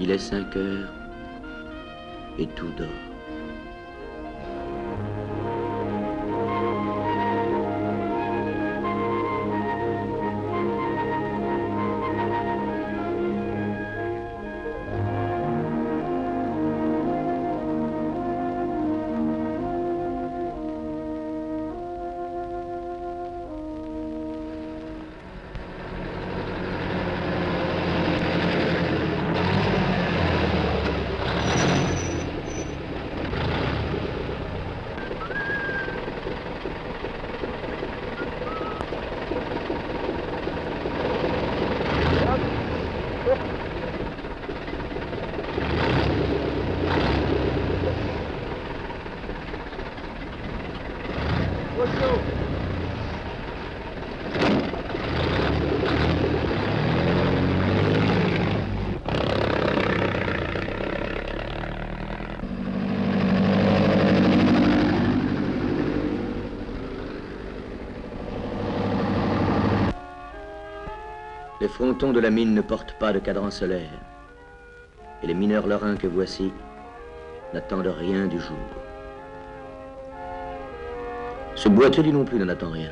Il est 5 heures et tout dort. Les frontons de la mine ne portent pas de cadran solaire. Et les mineurs lorrains que voici n'attendent rien du jour. Ce boiteux lui non plus n'en attend rien.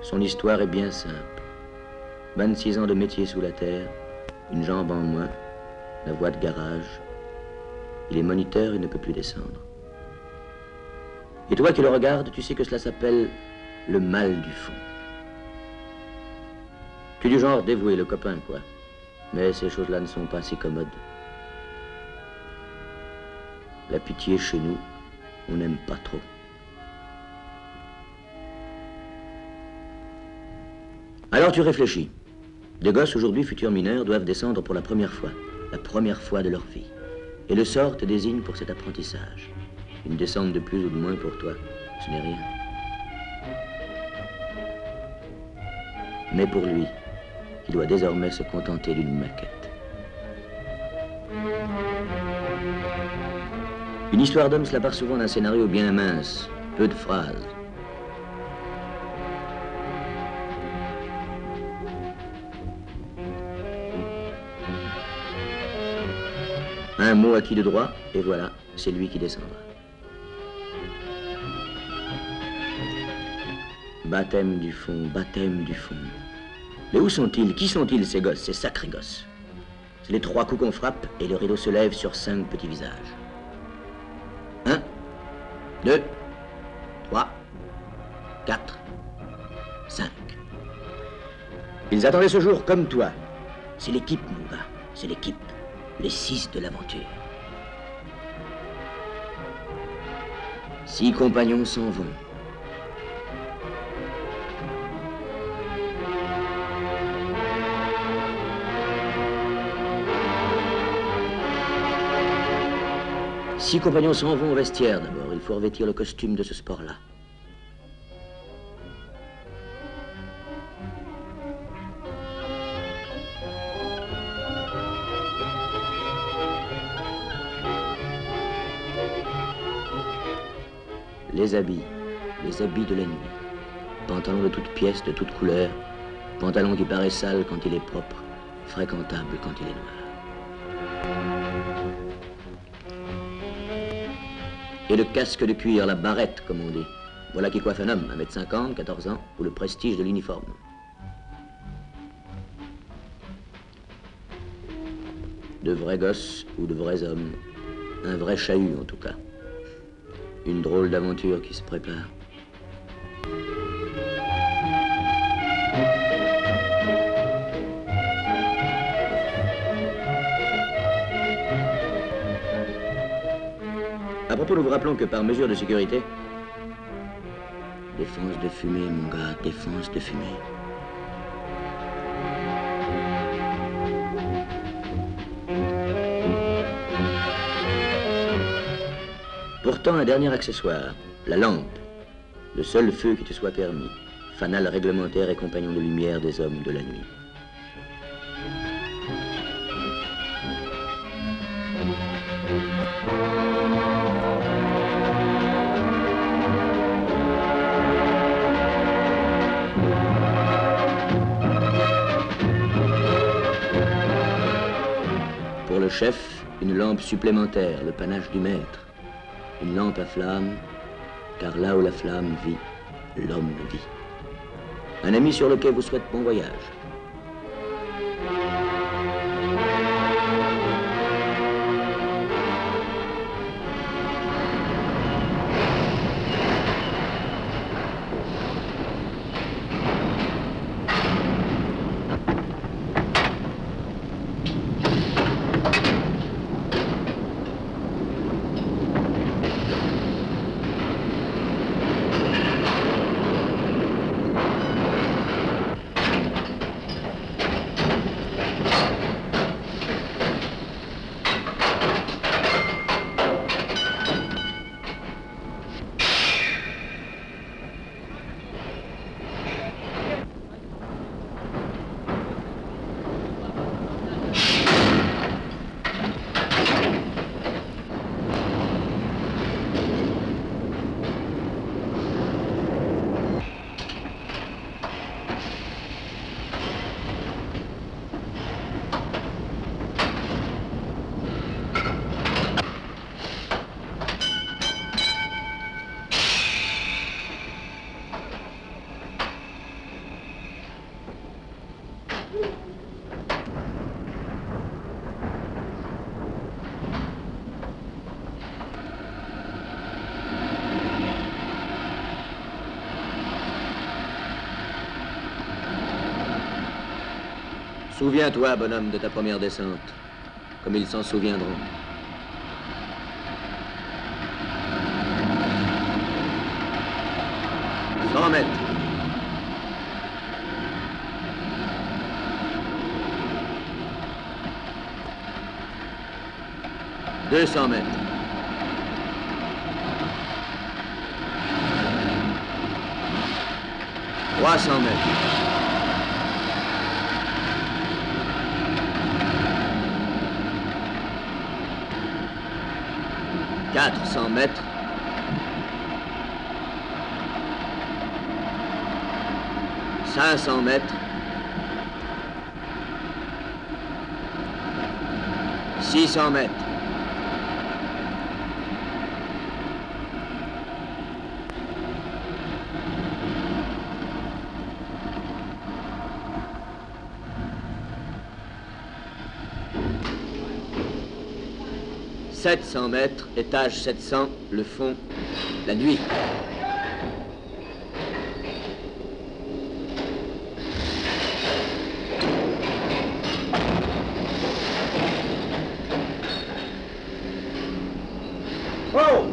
Son histoire est bien simple. 26 ans de métier sous la terre, une jambe en moins, la voie de garage. Il est moniteur et ne peut plus descendre. Et toi qui le regardes, tu sais que cela s'appelle le mal du fond. Tu es du genre dévoué, le copain, quoi. Mais ces choses-là ne sont pas si commodes. La pitié chez nous, on n'aime pas trop. Alors tu réfléchis. Des gosses aujourd'hui, futurs mineurs, doivent descendre pour la première fois de leur vie. Et le sort te désigne pour cet apprentissage. Une descente de plus ou de moins pour toi, ce n'est rien. Mais pour lui, il doit désormais se contenter d'une maquette. Une histoire d'homme, cela part souvent d'un scénario bien mince, peu de phrases. Un mot acquis de droit, et voilà, c'est lui qui descendra. Baptême du fond, baptême du fond. Mais où sont-ils? Qui sont-ils, ces gosses, ces sacrés gosses? C'est les 3 coups qu'on frappe, et le rideau se lève sur 5 petits visages. 1, 2, 3, 4, 5. Ils attendaient ce jour comme toi. C'est l'équipe, mon gars, c'est l'équipe. Les 6 de l'aventure. 6 compagnons s'en vont. Six compagnons s'en vont au vestiaire d'abord. Il faut revêtir le costume de ce sport-là. Les habits de la nuit. Pantalon de toutes pièces, de toutes couleurs. Pantalon qui paraît sale quand il est propre, fréquentable quand il est noir. Et le casque de cuir, la barrette, comme on dit. Voilà qui coiffe un homme, 1m50, 14 ans, ou le prestige de l'uniforme. De vrais gosses ou de vrais hommes. Un vrai chahut, en tout cas. Une drôle d'aventure qui se prépare. À propos, nous vous rappelons que par mesure de sécurité... Défense de fumée, mon gars, défense de fumée. Pourtant, un dernier accessoire, la lampe. Le seul feu qui te soit permis. Fanal réglementaire et compagnon de lumière des hommes de la nuit. chef, une lampe supplémentaire, le panache du maître. Une lampe à flamme, car là où la flamme vit, l'homme vit. Un ami sur le quai vous souhaite bon voyage. Souviens-toi, bonhomme, de ta première descente, comme ils s'en souviendront. « 100 mètres. « 200 mètres. « 300 mètres. » 400 mètres. 500 mètres. 600 mètres. « 700 mètres, étage 700, le fond, la nuit. » Oh!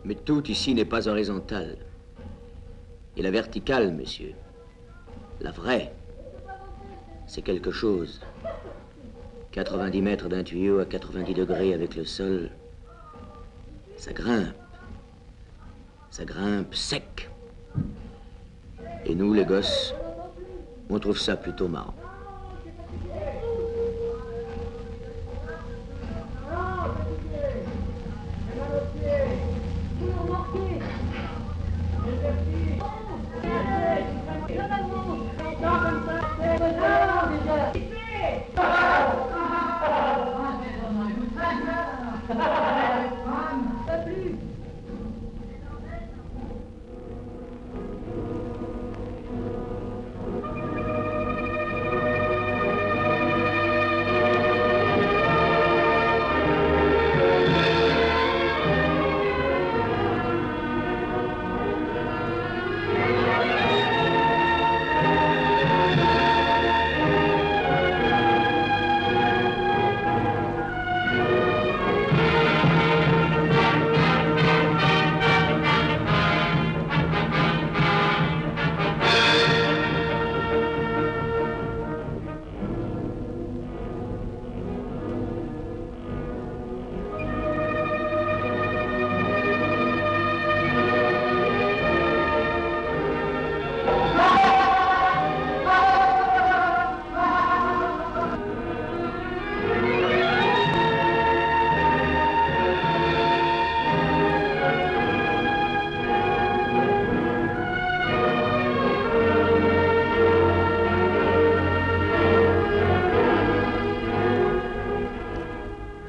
Mais tout ici n'est pas horizontal. Et la verticale, messieurs, la vraie, c'est quelque chose. 90 mètres d'un tuyau à 90 degrés avec le sol, ça grimpe. Ça grimpe sec. Et nous, les gosses, on trouve ça plutôt marrant.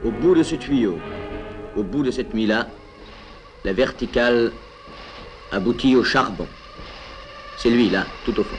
Au bout de ce tuyau, au bout de cette nuit-là, la verticale aboutit au charbon. C'est lui, là, tout au fond.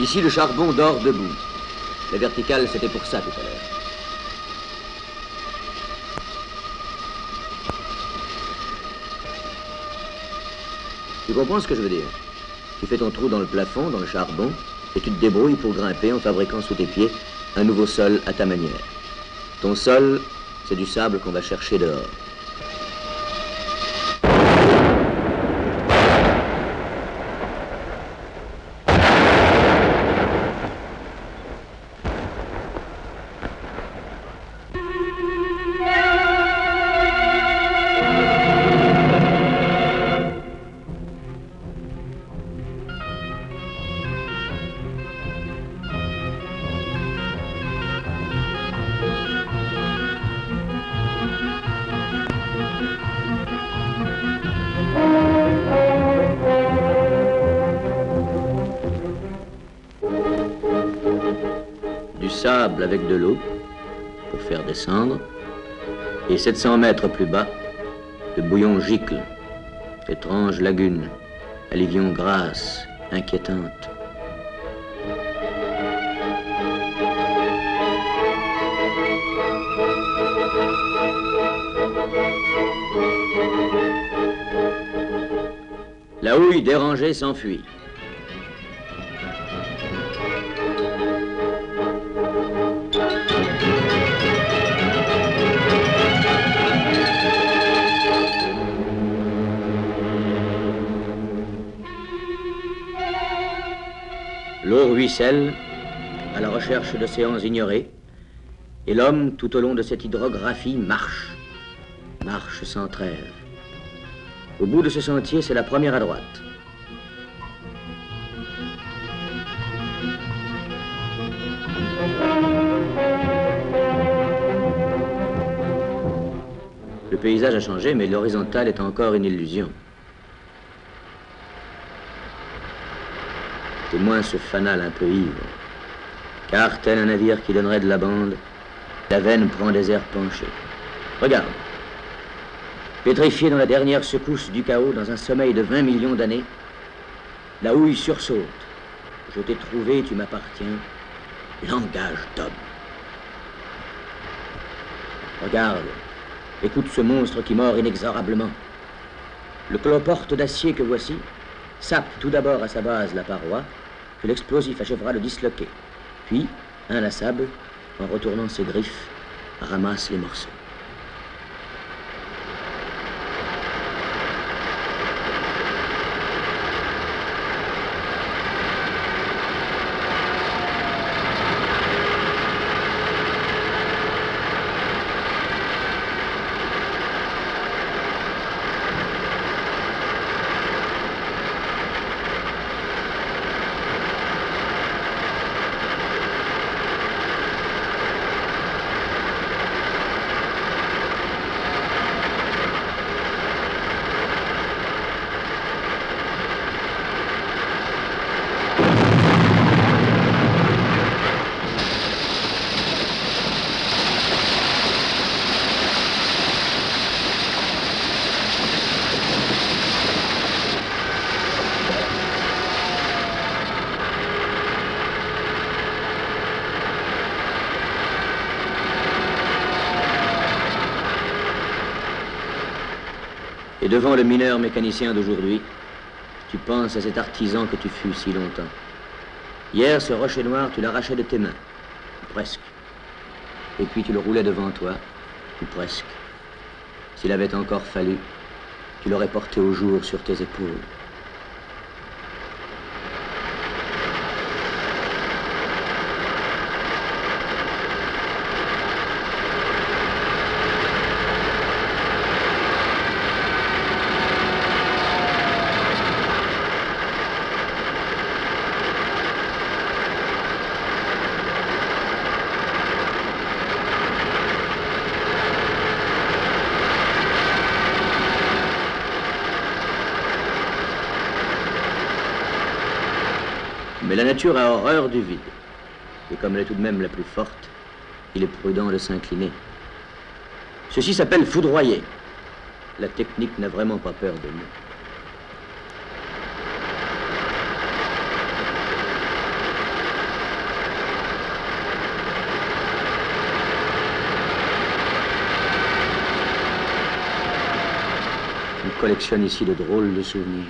Ici, le charbon dort debout. La verticale, c'était pour ça tout à l'heure. Tu comprends ce que je veux dire? Tu fais ton trou dans le plafond, dans le charbon, et tu te débrouilles pour grimper en fabriquant sous tes pieds un nouveau sol à ta manière. Ton sol, c'est du sable qu'on va chercher dehors. Sable avec de l'eau pour faire descendre, et 700 mètres plus bas, le bouillon gicle, étrange lagune, alluvion grasse, inquiétante. La houille dérangée s'enfuit. L'eau ruisselle à la recherche d'océans ignorés, et l'homme, tout au long de cette hydrographie, marche sans trêve. Au bout de ce sentier, c'est la première à droite. Le paysage a changé, mais l'horizontale est encore une illusion. Témoin ce fanal un peu ivre, car tel un navire qui donnerait de la bande, la veine prend des airs penchés. Regarde, pétrifié dans la dernière secousse du chaos, dans un sommeil de 20 millions d'années, la houille sursaute. Je t'ai trouvé, tu m'appartiens. Langage d'homme. Regarde, écoute ce monstre qui mord inexorablement. Le cloporte d'acier que voici sape tout d'abord à sa base la paroi, que l'explosif achèvera de disloquer. Puis, inlassable, en retournant ses griffes, ramasse les morceaux. Et devant le mineur mécanicien d'aujourd'hui, tu penses à cet artisan que tu fus si longtemps. Hier, ce rocher noir, tu l'arrachais de tes mains, ou presque. Et puis tu le roulais devant toi, ou presque. S'il avait encore fallu, tu l'aurais porté au jour sur tes épaules. Mais la nature a horreur du vide. Et comme elle est tout de même la plus forte, il est prudent de s'incliner. Ceci s'appelle foudroyer. La technique n'a vraiment pas peur de nous. On collectionne ici de drôles de souvenirs.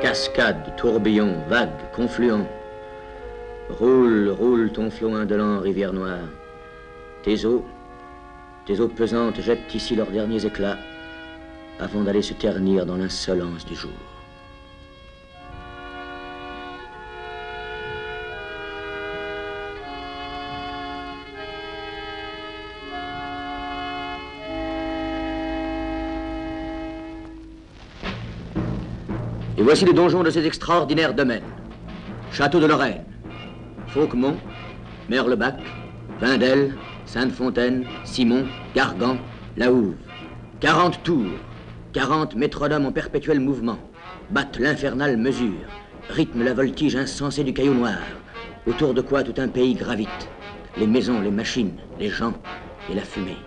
Cascades, tourbillons, vagues, confluents. Roule, roule ton flot indolent, rivière noire. Tes eaux pesantes jettent ici leurs derniers éclats avant d'aller se ternir dans l'insolence du jour. Et voici les donjons de ces extraordinaires domaines. Château de Lorraine, Fauquemont, Merlebac, Vindel, Sainte-Fontaine, Simon, Gargan, La Houve. 40 tours, 40 métronomes en perpétuel mouvement, battent l'infernale mesure, rythment la voltige insensée du caillou noir, autour de quoi tout un pays gravite. Les maisons, les machines, les gens et la fumée.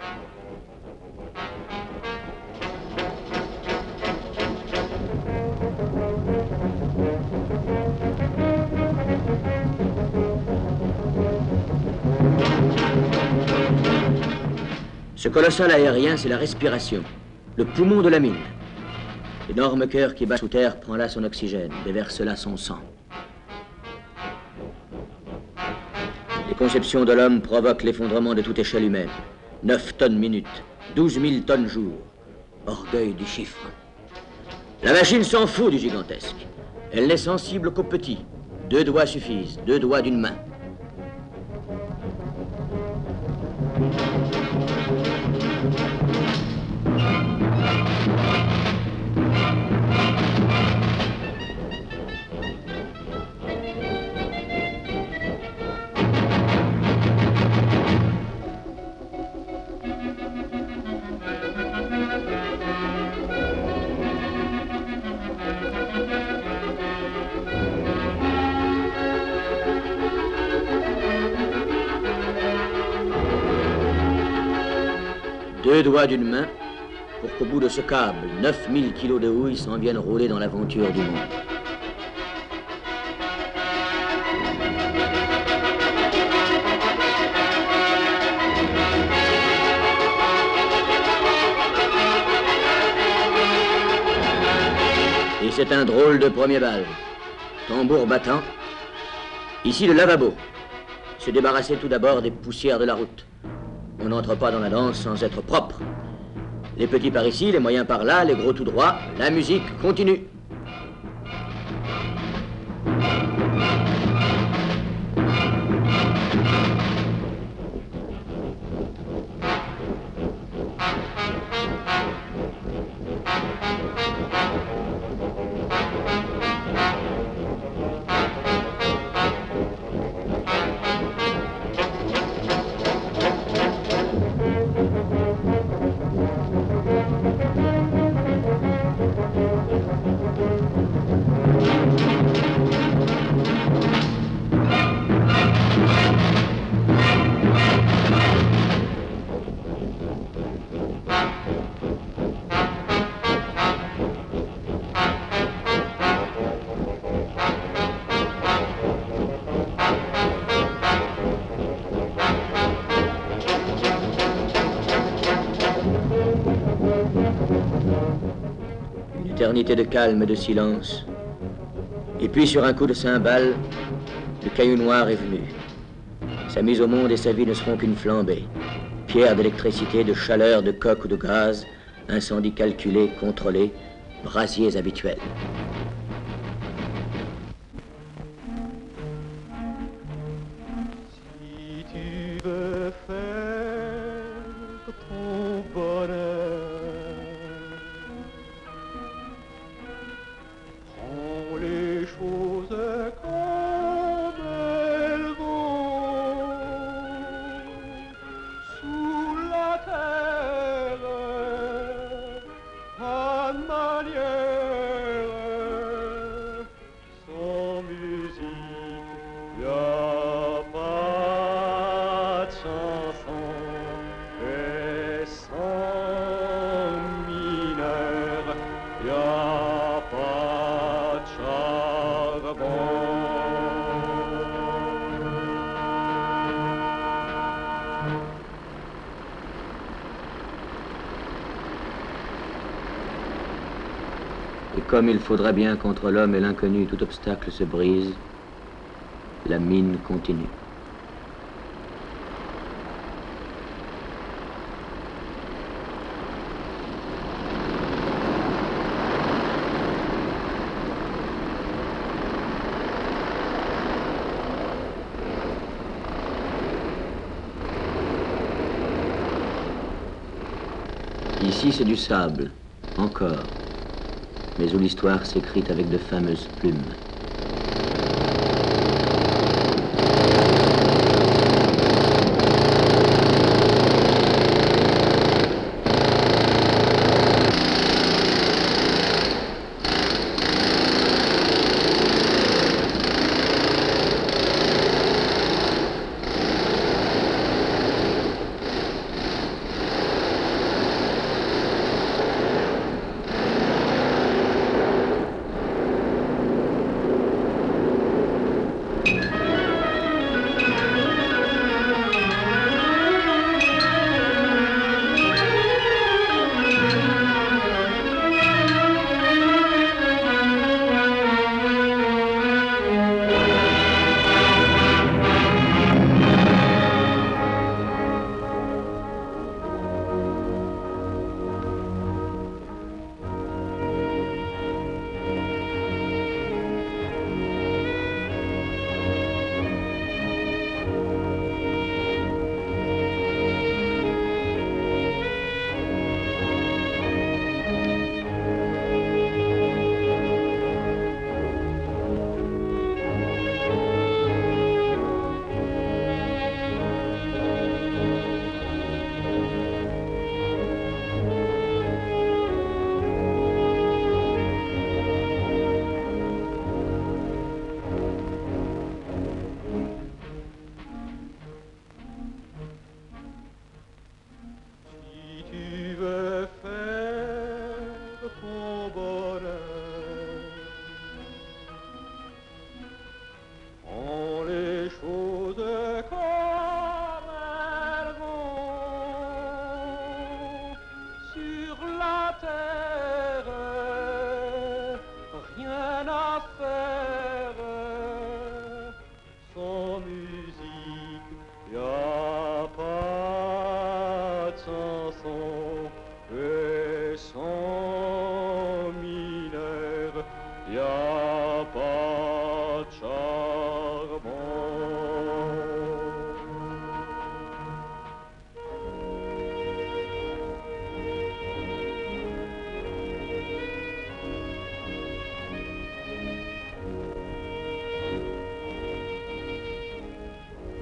Ce colossal aérien, c'est la respiration, le poumon de la mine. L'énorme cœur qui bat sous terre prend là son oxygène, déverse là son sang. Les conceptions de l'homme provoquent l'effondrement de toute échelle humaine. 9 tonnes minutes, 12 000 tonnes jour. Orgueil du chiffre. La machine s'en fout du gigantesque. Elle n'est sensible qu'au petit. 2 doigts suffisent, 2 doigts d'une main. Deux doigts d'une main pour qu'au bout de ce câble, 9000 kilos de houille s'en viennent rouler dans l'aventure du monde. Et c'est un drôle de premier bal. Tambour battant. Ici le lavabo. Se débarrasser tout d'abord des poussières de la route. On n'entre pas dans la danse sans être propre. Les petits par ici, les moyens par là, les gros tout droit. La musique continue. Éternité de calme et de silence. Et puis sur un coup de cymbale, le caillou noir est venu. Sa mise au monde et sa vie ne seront qu'une flambée. Pierre d'électricité, de chaleur, de coke ou de gaz, incendie calculé, contrôlé, brasiers habituels. Si tu veux faire ton bonheur, prends les choses comme elles vont. Sous la terre, pas de manière, sans musique, y a pas de chanson, et sans mineur, y a pas de charbon. Et comme il faudra bien qu'entre l'homme et l'inconnu tout obstacle se brise, la mine continue. Ici, c'est du sable, encore, mais où l'histoire s'écrit avec de fameuses plumes.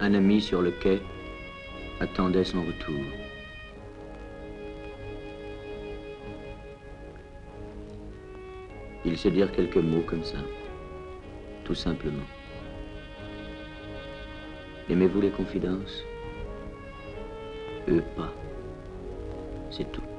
Un ami sur le quai attendait son retour. Il sait dire quelques mots comme ça, tout simplement. Aimez-vous les confidences? Eux pas. C'est tout.